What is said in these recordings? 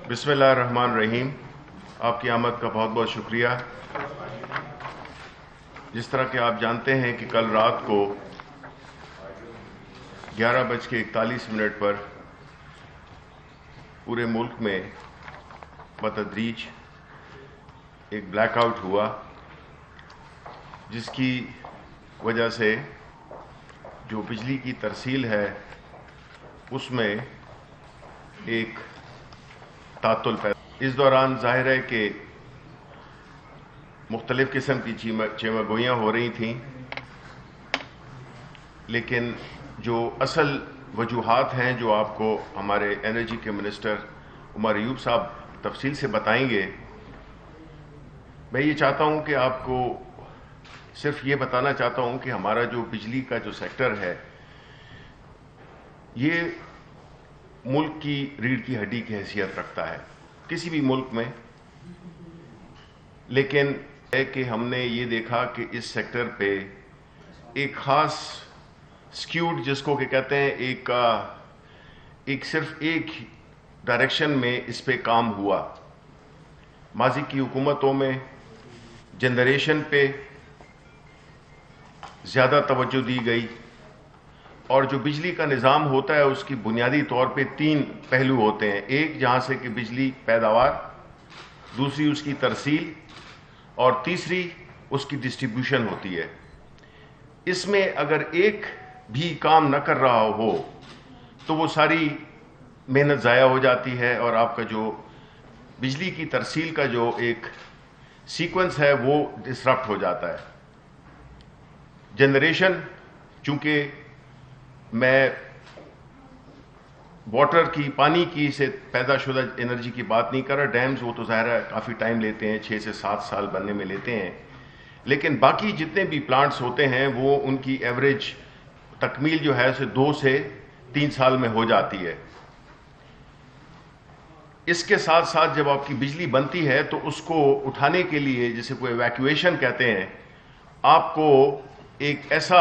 بسم اللہ الرحمن الرحیم. آپ کی آمد کا بہت بہت شکریہ. جس طرح کہ آپ جانتے ہیں کہ کل رات کو 11:41 پر پورے ملک میں بتدریج ایک بلیک آؤٹ ہوا، جس کی وجہ سے جو بجلی کی ترسیل ہے اس میں ایک تعطل پیدا. اس دوران ظاہر ہے کہ مختلف قسم کی چیمہ گوئیاں ہو رہی تھیں، لیکن جو اصل وجوہات ہیں جو آپ کو ہمارے انرجی کے منسٹر عمر ایوب صاحب تفصیل سے بتائیں گے. میں یہ چاہتا ہوں کہ آپ کو صرف یہ بتانا چاہتا ہوں کہ ہمارا جو بجلی کا جو سیکٹر ہے یہ ملک کی ریڑھ کی ہڈی کی حیثیت رکھتا ہے کسی بھی ملک میں. لیکن ہے کہ ہم نے یہ دیکھا کہ اس سیکٹر پہ ایک خاص سکیوڈ، جس کو کہ کہتے ہیں ایک صرف ایک ڈائریکشن میں اس پہ کام ہوا. ماضی کی حکومتوں میں جنریشن پہ زیادہ توجہ دی گئی، اور جو بجلی کا نظام ہوتا ہے اس کی بنیادی طور پہ 3 پہلو ہوتے ہیں. ایک جہاں سے کہ بجلی پیداوار، دوسری اس کی ترسیل، اور تیسری اس کی ڈسٹریبیوشن ہوتی ہے. اس میں اگر ایک بھی کام نہ کر رہا ہو تو وہ ساری محنت ضائع ہو جاتی ہے، اور آپ کا جو بجلی کی ترسیل کا جو ایک سیکوینس ہے وہ ڈسرپٹ ہو جاتا ہے. جنریشن، چونکہ میں واٹر کی، پانی کی سے پیدا شدہ انرجی کی بات نہیں کر رہا. ڈیمز وہ تو ظاہر ہے کافی ٹائم لیتے ہیں، 6 سے 7 سال بننے میں لیتے ہیں، لیکن باقی جتنے بھی پلانٹس ہوتے ہیں وہ ان کی ایوریج تکمیل جو ہے اسے 2 سے 3 سال میں ہو جاتی ہے. اس کے ساتھ ساتھ جب آپ کی بجلی بنتی ہے تو اس کو اٹھانے کے لیے، جسے کوئی ایویکویشن کہتے ہیں، آپ کو ایک ایسا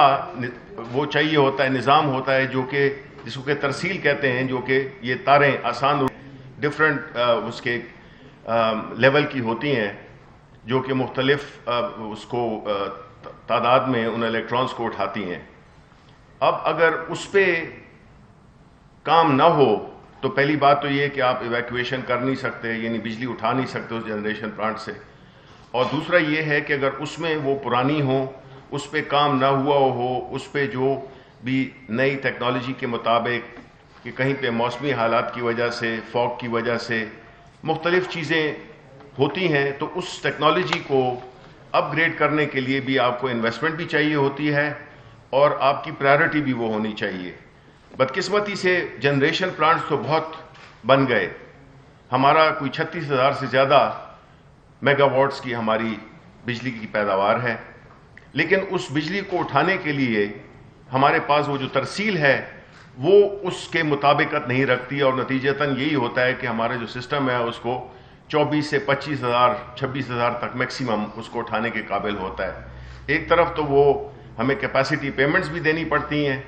وہ چاہیے ہوتا ہے، نظام ہوتا ہے جو کہ جس کو کہ ترسیل کہتے ہیں، جو کہ یہ تاریں آسان ڈفرینٹ اس کے لیول کی ہوتی ہیں، جو کہ مختلف اس کو تعداد میں ان الیکٹرانز کو اٹھاتی ہیں. اب اگر اس پہ کام نہ ہو تو پہلی بات تو یہ کہ آپ ایویکویشن کر نہیں سکتے، یعنی بجلی اٹھا نہیں سکتے اس جنریشن پلانٹ سے. اور دوسرا یہ ہے کہ اگر اس میں وہ پرانی ہو، اس پہ کام نہ ہوا ہو، اس پہ جو بھی نئی ٹیکنالوجی کے مطابق کہ کہیں پہ موسمی حالات کی وجہ سے، فوگ کی وجہ سے مختلف چیزیں ہوتی ہیں، تو اس ٹیکنالوجی کو اپ گریڈ کرنے کے لیے بھی آپ کو انویسٹمنٹ بھی چاہیے ہوتی ہے، اور آپ کی پرائرٹی بھی وہ ہونی چاہیے. بدقسمتی سے جنریشن پلانٹس تو بہت بن گئے. ہمارا کوئی 36,000 سے زیادہ میگا واٹس کی ہماری بجلی کی پیداوار ہے، لیکن اس بجلی کو اٹھانے کے لیے ہمارے پاس وہ جو ترسیل ہے وہ اس کے مطابقت نہیں رکھتی، اور نتیجتاً یہی ہوتا ہے کہ ہمارا جو سسٹم ہے اس کو 24 سے 25,000 26,000 تک میکسیمم اس کو اٹھانے کے قابل ہوتا ہے. ایک طرف تو وہ ہمیں کیپیسٹی پیمنٹس بھی دینی پڑتی ہیں،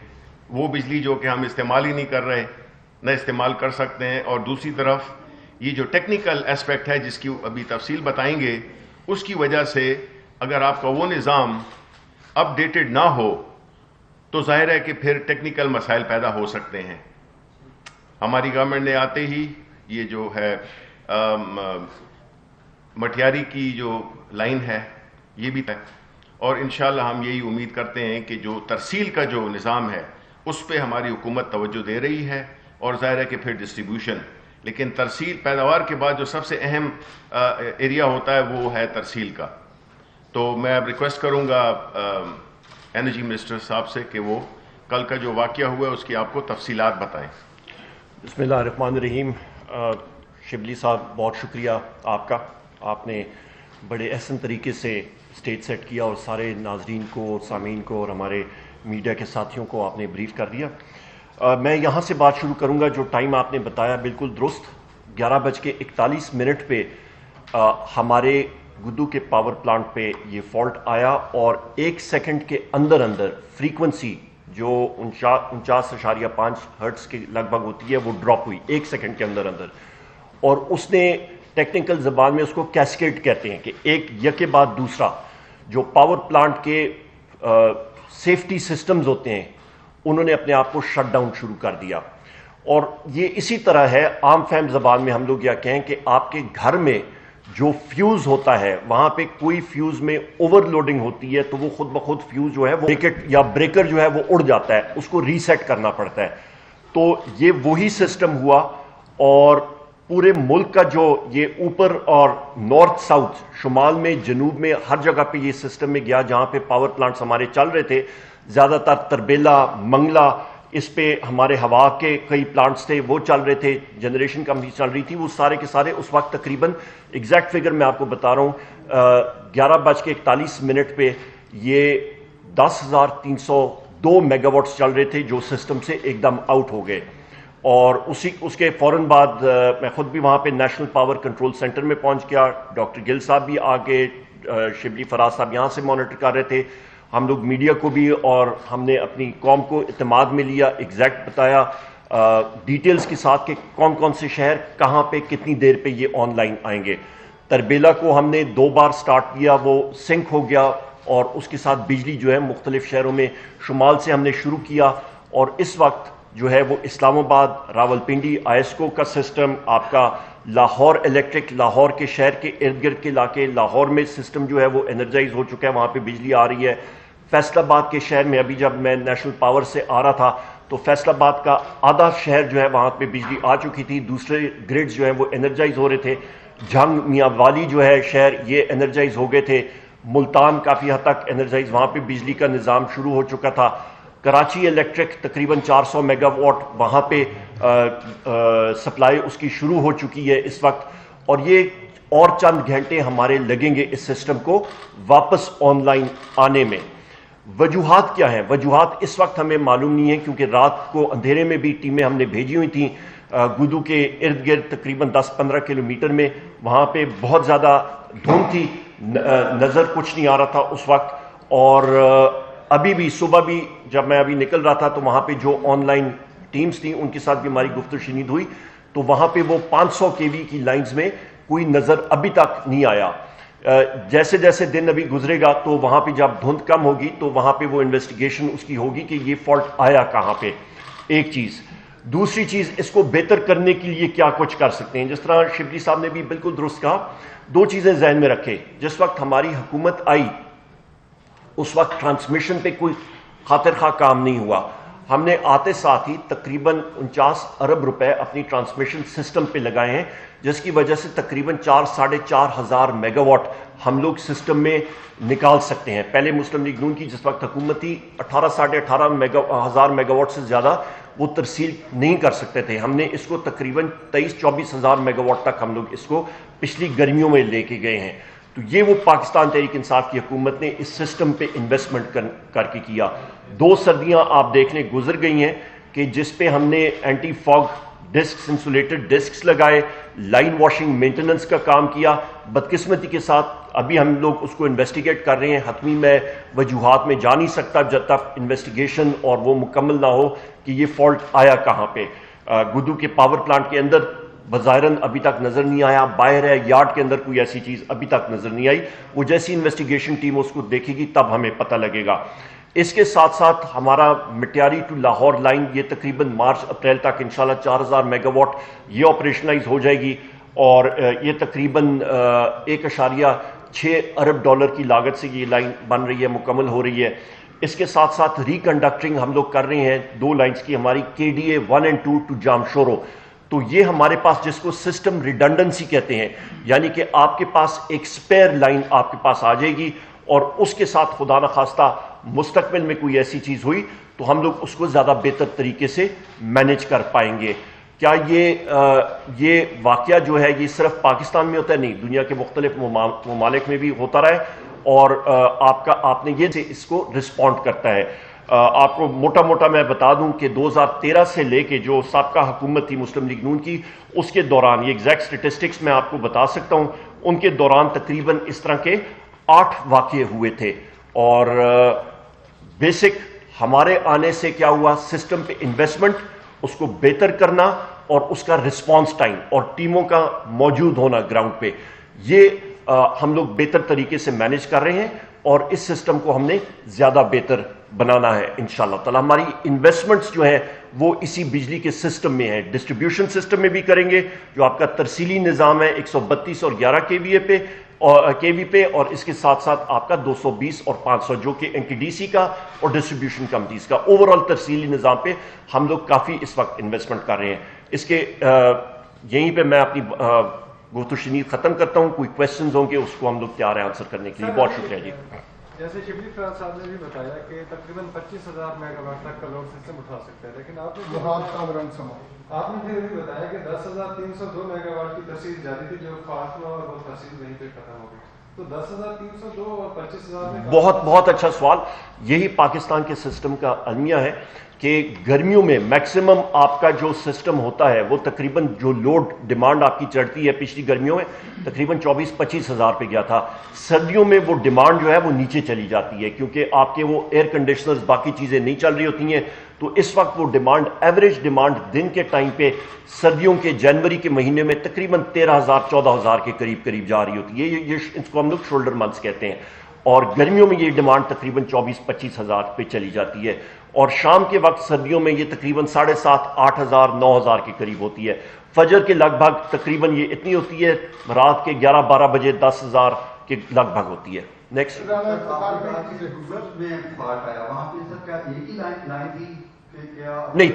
وہ بجلی جو کہ ہم استعمال ہی نہیں کر رہے، نہ استعمال کر سکتے ہیں، اور دوسری طرف یہ جو ٹیکنیکل اسپیکٹ ہے جس کی ابھی تفصیل بتائیں گے، اس کی وجہ سے اگر آپ کا وہ نظام اپ ڈیٹڈ نہ ہو تو ظاہر ہے کہ پھر ٹیکنیکل مسائل پیدا ہو سکتے ہیں. ہماری گورنمنٹ نے آتے ہی یہ جو ہے مٹیاری کی جو لائن ہے یہ بھی ہے، اور انشاءاللہ ہم یہی امید کرتے ہیں کہ جو ترسیل کا جو نظام ہے اس پہ ہماری حکومت توجہ دے رہی ہے، اور ظاہر ہے کہ پھر ڈسٹریبیوشن. لیکن ترسیل پیداوار کے بعد جو سب سے اہم ایریا ہوتا ہے وہ ہے ترسیل کا. تو میں اب ریکویسٹ کروں گا انرجی منسٹر صاحب سے کہ وہ کل کا جو واقعہ ہوا ہے اس کی آپ کو تفصیلات بتائیں. بسم اللہ الرحمن الرحیم. شبلی صاحب بہت شکریہ آپ کا، آپ نے بڑے احسن طریقے سے اسٹیج سیٹ کیا، اور سارے ناظرین کو، سامعین کو، اور ہمارے میڈیا کے ساتھیوں کو آپ نے بریف کر دیا. میں یہاں سے بات شروع کروں گا. جو ٹائم آپ نے بتایا بالکل درست، 11:41 پہ ہمارے گدو کے پاور پلانٹ پہ یہ فالٹ آیا، اور 1 سیکنڈ کے اندر فریکوینسی جو 49.5 ہرٹز کے لگ بھگ ہوتی ہے وہ ڈراپ ہوئی 1 سیکنڈ کے اندر. اور اس نے ٹیکنیکل زبان میں اس کو کیسکیڈ کہتے ہیں کہ ایک یکے بعد دوسرا جو پاور پلانٹ کے سیفٹی سسٹمز ہوتے ہیں انہوں نے اپنے آپ کو شٹ ڈاؤن شروع کر دیا. اور یہ اسی طرح ہے عام فہم زبان میں ہم لوگ یہ کہیں کہ آپ کے گھر میں جو فیوز ہوتا ہے وہاں پہ کوئی فیوز میں اوور لوڈنگ ہوتی ہے تو وہ خود بخود فیوز جو ہے وہ بریکر جو ہے وہ اڑ جاتا ہے, اس کو ریسیٹ کرنا پڑتا ہے. تو یہ وہی سسٹم ہوا اور پورے ملک کا جو یہ اوپر اور نارتھ ساؤتھ شمال میں جنوب میں ہر جگہ پہ یہ سسٹم میں گیا جہاں پہ پاور پلانٹس ہمارے چل رہے تھے. زیادہ تر تربیلا, منگلا, اس پہ ہمارے ہوا کے کئی پلانٹس تھے وہ چل رہے تھے, جنریشن کمپنی چل رہی تھی, وہ سارے کے سارے اس وقت تقریباً ایگزیکٹ فگر میں آپ کو بتا رہا ہوں 11:41 پہ یہ 10,302 میگا واٹس چل رہے تھے جو سسٹم سے ایک دم آؤٹ ہو گئے. اور اس کے فوراً بعد میں خود بھی وہاں پہ نیشنل پاور کنٹرول سینٹر میں پہنچ گیا. ڈاکٹر گل صاحب بھی آگے, شبلی فراز صاحب یہاں سے مانیٹر کر رہے تھے, ہم لوگ میڈیا کو بھی اور ہم نے اپنی قوم کو اعتماد میں لیا, ایگزیکٹ بتایا ڈیٹیلز کے ساتھ کہ کون کون سے شہر کہاں پہ کتنی دیر پہ یہ آن لائن آئیں گے. تربیلا کو ہم نے 2 بار سٹارٹ کیا, وہ سنک ہو گیا اور اس کے ساتھ بجلی جو ہے مختلف شہروں میں شمال سے ہم نے شروع کیا. اور اس وقت جو ہے وہ اسلام آباد, راولپنڈی, آئسکو کا سسٹم, آپ کا لاہور الیکٹرک, لاہور کے شہر کے ارد گرد کے علاقے, لاہور میں سسٹم جو ہے وہ انرجائز ہو چکا ہے, وہاں پہ بجلی آ رہی ہے. فیصل آباد کے شہر میں ابھی جب میں نیشنل پاور سے آ رہا تھا تو فیصل آباد کا آدھا شہر جو ہے وہاں پہ بجلی آ چکی تھی, دوسرے گریڈز جو ہیں وہ انرجائز ہو رہے تھے. جھنگ میاں والی جو ہے شہر یہ انرجائز ہو گئے تھے. ملتان کافی حد تک انرجائز, وہاں پہ بجلی کا نظام شروع ہو چکا تھا. کراچی الیکٹرک تقریباً 400 میگا واٹ وہاں پہ سپلائی اس کی شروع ہو چکی ہے اس وقت. اور یہ اور چند گھنٹے ہمارے لگیں گے اس سسٹم کو واپس آن لائن آنے میں. وجوہات کیا ہیں؟ وجوہات اس وقت ہمیں معلوم نہیں ہے کیونکہ رات کو اندھیرے میں بھی ٹیمیں ہم نے بھیجی ہوئی تھیں گدو کے ارد گرد تقریباً 10-15 کلومیٹر میں. وہاں پہ بہت زیادہ دھند تھی, نظر کچھ نہیں آ رہا تھا اس وقت. اور ابھی بھی صبح بھی جب میں ابھی نکل رہا تھا تو وہاں پہ جو آن لائن ٹیمز تھیں ان کے ساتھ بھی ہماری گفت و شنید ہوئی تو وہاں پہ وہ 500 kV کی لائنز میں کوئی نظر ابھی تک نہیں آیا. جیسے جیسے دن ابھی گزرے گا تو وہاں پہ جب دھند کم ہوگی تو وہاں پہ وہ انویسٹیگیشن اس کی ہوگی کہ یہ فالٹ آیا کہاں پہ. ایک چیز. دوسری چیز, اس کو بہتر کرنے کے لیے کیا کچھ کر سکتے ہیں. جس طرح شبلی صاحب نے بھی بالکل درست کہا, 2 چیزیں ذہن میں رکھے. جس وقت ہماری حکومت آئی اس وقت ٹرانسمیشن پہ کوئی خاطر خواہ کام نہیں ہوا. ہم نے آتے ساتھ ہی تقریباً 49 ارب روپے اپنی ٹرانسمیشن سسٹم پہ لگائے ہیں جس کی وجہ سے تقریباً 4-4.5 ہزار میگا واٹ ہم لوگ سسٹم میں نکال سکتے ہیں. پہلے مسلم لیگ نون کی جس وقت حکومت تھی 18-18.5 ہزار میگا واٹ سے زیادہ وہ ترسیل نہیں کر سکتے تھے. ہم نے اس کو تقریباً 23-24 ہزار میگا واٹ تک ہم لوگ اس کو پچھلی گرمیوں میں لے کے گئے ہیں. تو یہ وہ پاکستان تحریک انصاف کی حکومت نے اس سسٹم پہ انویسٹمنٹ کر کے کیا. 2 سردیاں آپ دیکھنے گزر گئی ہیں کہ جس پہ ہم نے anti fog discs, insulated discs لگائے, لائن واشنگ مینٹیننس کا کام کیا. بدقسمتی کے ساتھ ابھی ہم لوگ اس کو انویسٹیگیٹ کر رہے ہیں. حتمی میں وجوہات میں جا نہیں سکتا جب تک انویسٹیگیشن اور وہ مکمل نہ ہو کہ یہ فالٹ آیا کہاں پہ. گدو کے پاور پلانٹ کے اندر بظاہراً ابھی تک نظر نہیں آیا, باہر ہے یارڈ کے اندر کوئی ایسی چیز ابھی تک نظر نہیں آئی. وہ جیسی انویسٹیگیشن ٹیم اس کو دیکھے گی تب ہمیں پتہ لگے گا. اس کے ساتھ ساتھ ہمارا مٹیاری ٹو لاہور لائن یہ تقریباً مارچ-اپریل تک انشاءاللہ 4000 میگا واٹ یہ آپریشنلائز ہو جائے گی اور یہ تقریباً $1.6 ارب کی لاگت سے یہ لائن بن رہی ہے, مکمل ہو رہی ہے. اس کے ساتھ ساتھ ریکنڈکٹنگ ہم لوگ کر رہے ہیں 2 لائنز کی, ہماری KDA 1 اور 2 ٹو جام شورو. تو یہ ہمارے پاس جس کو سسٹم ریڈنڈنسی کہتے ہیں, یعنی کہ آپ کے پاس ایک سپیئر لائن آپ کے پاس آ جائے گی اور اس کے ساتھ خدا نخواستہ مستقبل میں کوئی ایسی چیز ہوئی تو ہم لوگ اس کو زیادہ بہتر طریقے سے مینیج کر پائیں گے. کیا یہ واقعہ جو ہے یہ صرف پاکستان میں ہوتا ہے؟ نہیں, دنیا کے مختلف ممالک میں بھی ہوتا رہا ہے اور آپ نے یہ اس کو رسپونڈ کرتا ہے. آپ کو موٹا موٹا میں بتا دوں کہ 2013 سے لے کے جو سابقہ حکومت تھی مسلم لیگ نون کی, اس کے دوران یہ ایگزیکٹ سٹیٹسٹکس میں آپ کو بتا سکتا ہوں, ان کے دوران تقریباً اس طرح کے 8 واقعے ہوئے تھے. اور بیسک ہمارے آنے سے کیا ہوا, سسٹم پہ انویسٹمنٹ, اس کو بہتر کرنا اور اس کا رسپانس ٹائم اور ٹیموں کا موجود ہونا گراؤنڈ پہ، یہ ہم لوگ بہتر طریقے سے مینیج کر رہے ہیں اور اس سسٹم کو ہم نے زیادہ بہتر بنانا ہے انشاءاللہ تعالی۔ ہماری انویسٹمنٹس جو ہیں وہ اسی بجلی کے سسٹم میں ہیں، ڈسٹریبیوشن سسٹم میں بھی کریں گے جو آپ کا ترسیلی نظام ہے 132 اور 11 کے وی پہ، اور اس کے ساتھ ساتھ آپ کا 220 اور 500 جو کہ این ٹی ڈی سی کا اور ڈسٹریبیوشن کمپنیز کا اوور آل ترسیلی نظام پہ ہم لوگ کافی اس وقت انویسٹمنٹ کر رہے ہیں۔ اس کے یہیں پہ میں اپنی گفت و شنید ختم کرتا ہوں، کوئی کویسچنز ہوں گے اس کو ہم لوگ تیار ہیں آنسر کرنے کے لیے۔ بہت شکریہ جی۔ جیسے شبلی فراز صاحب نے بھی بتایا کہ تقریباً 25,000 میگا واٹ تک کا لوڈ سسٹم اٹھا سکتا ہے، لیکن آپ نے پھر بھی بتایا کہ 10,302 میگا واٹ کی ترسیل جاری تھی جو فاطمہ اور وہ ترسیل وہیں پہ ختم ہو گئی، تو 10,302 اور 25,000 میں بہت اچھا سوال۔ یہی پاکستان کے سسٹم کا المیہ ہے کہ گرمیوں میں میکسیمم آپ کا جو سسٹم ہوتا ہے وہ تقریباً جو لوڈ ڈیمانڈ آپ کی چڑھتی ہے پچھلی گرمیوں میں تقریباً 24-25 ہزار پہ گیا تھا، سردیوں میں وہ ڈیمانڈ جو ہے وہ نیچے چلی جاتی ہے کیونکہ آپ کے وہ ایئر کنڈیشنرز باقی چیزیں نہیں چل رہی ہوتی ہیں، تو اس وقت وہ ڈیمانڈ ایوریج ڈیمانڈ دن کے ٹائم پہ سردیوں کے جنوری کے مہینے میں تقریباً 13,000-14,000 کے قریب جا رہی ہوتی ہے، یہ اس کو ہم لوگ شولڈر منتھس کہتے ہیں، اور گرمیوں میں یہ ڈیمانڈ تقریباً 24-25 ہزار پہ چلی جاتی ہے، اور شام کے وقت سردیوں میں یہ تقریباً 7,500-8 ہزار 9 ہزار کے قریب ہوتی ہے، فجر کے لگ بھگ تقریباً یہ اتنی ہوتی ہے، رات کے 11-12 بجے 10 ہزار کے لگ بھگ ہوتی ہے۔ نیکسٹ نہیں،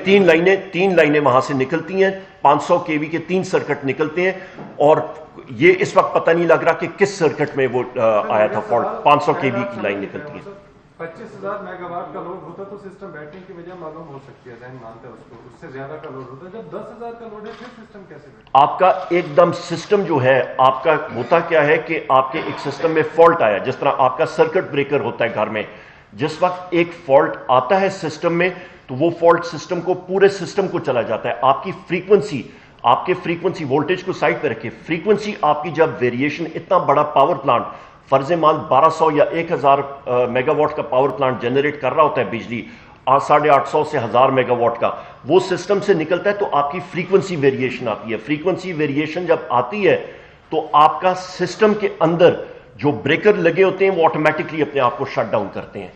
تین لائنیں وہاں سے نکلتی ہیں، 500 کے وی کے 3 سرکٹ نکلتے ہیں، اور یہ اس وقت پتہ نہیں لگ رہا کہ کس سرکٹ میں وہ آیا تھا فالٹ، 500 کے وی کی لائن نکلتی ہے۔ 25,000 میگا واٹ کا لوڈ ہوتا تو سسٹم بیٹری کی وجہ معلوم ہو سکتی ہے، ذہن مانتے ہیں اس کو، اس سے زیادہ کا لوڈ ہوتا ہے، جب 10,000 کا لوڈ ہے پھر سسٹم کیسے بیٹھے؟ آپ کا ایک دم سسٹم جو ہے آپ کا ہوتا کیا ہے کہ آپ کے ایک سسٹم میں فالٹ آیا، جس طرح آپ کا سرکٹ بریکر ہوتا ہے گھر میں، جس وقت ایک فالٹ آتا ہے سسٹم میں تو وہ فالٹ سسٹم کو پورے سسٹم کو چلا جاتا ہے، آپ کی فریکوینسی، آپ کے فریکوینسی وولٹیج کو سائڈ پہ رکھے، فریکوینسی آپ کی جب ویریشن اتنا بڑا پاور پلانٹ فرض مال 1200 یا 1000 میگا واٹ کا پاور پلانٹ جنریٹ کر رہا ہوتا ہے بجلی 850 سے 1000 میگا واٹ کا، وہ سسٹم سے نکلتا ہے تو آپ کی فریکوینسی ویریشن آتی ہے، فریکوینسی ویریشن جب آتی ہے تو آپ کا سسٹم کے اندر جو بریکر لگے ہوتے ہیں وہ آٹومیٹکلی اپنے آپ کو شٹ ڈاؤن کرتے ہیں۔